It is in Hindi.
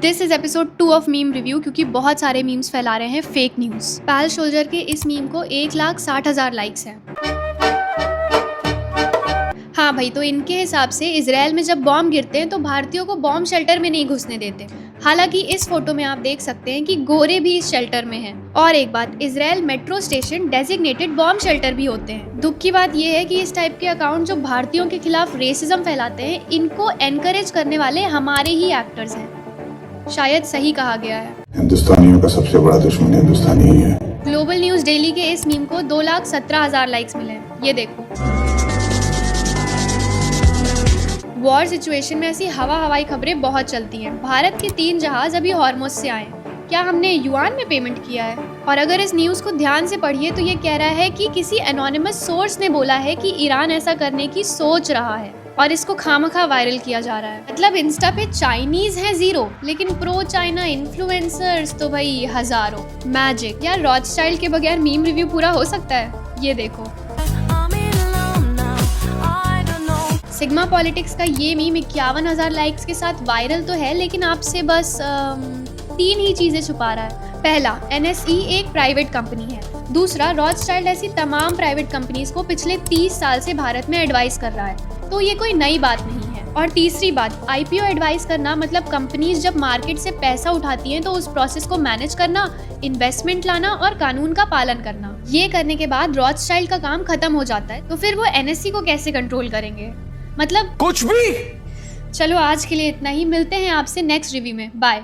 This is episode 2 of meme review क्योंकि बहुत सारे मीम्स फैला रहे हैं फेक न्यूज़। पैल सोल्जर के इस मीम को 1,60,000 लाइक्स हैं। हाँ भाई, तो इनके हिसाब से इजराइल में जब बॉम्ब गिरते हैं तो भारतीयों को बॉम्ब शेल्टर में नहीं घुसने देते। हालांकि इस फोटो में आप देख सकते हैं कि गोरे भी इस शेल्टर में हैं। और एक बात, Israel metro station designated bomb shelter भी होते हैं। दुख की बात यह है कि इस टाइप के अकाउंट जो भारतीयों के खिलाफ रेसिज्म फैलाते हैं, इनको एनकरेज करने वाले हमारे ही एक्टर्स हैं। शायद सही कहा गया है, हिंदुस्तानियों का सबसे बड़ा दुश्मन हिंदुस्तानी ही है। ग्लोबल न्यूज डेली के इस मीम को 2,17,000 लाइक्स मिले हैं। ये देखो, वॉर सिचुएशन में ऐसी हवाई खबरें बहुत चलती हैं। भारत के 3 जहाज अभी हॉर्मुज से आए, क्या हमने युआन में पेमेंट किया है? और अगर इस न्यूज़ को ध्यान से पढ़िए तो ये कह रहा है कि किसी एनोनिमस सोर्स ने बोला है कि ईरान ऐसा करने की सोच रहा है और इसको खामखा वायरल किया जा रहा है। मतलब इंस्टा पे चाइनीज हैं 0, लेकिन प्रो चाइना इन्फ्लुएंसर्स तो भाई हजारों। मैजिक यार, रॉथस्चाइल्ड के बगैर मीम रिव्यू पूरा हो सकता है? ये देखो, सिग्मा पॉलिटिक्स का ये मीम 51,000 लाइक्स के साथ वायरल तो है, लेकिन आपसे बस 3 ही चीजें छुपा रहा है। पहला, NSE एक प्राइवेट कंपनी है। दूसरा, रॉथस्चाइल्ड ऐसी तमाम प्राइवेट कंपनीज को पिछले 30 साल से भारत में एडवाइस कर रहा है, तो ये कोई नई बात नहीं है। और तीसरी बात, IPO एडवाइस करना मतलब कंपनीज जब मार्केट से पैसा उठाती हैं तो उस प्रोसेस को मैनेज करना, इन्वेस्टमेंट लाना और कानून का पालन करना। ये करने के बाद रॉथस्चाइल्ड का काम खत्म हो जाता है, तो फिर वो NSE को कैसे कंट्रोल करेंगे? मतलब कुछ भी। चलो आज के लिए इतना ही, मिलते हैं आपसे नेक्स्ट रिव्यू में। बाय।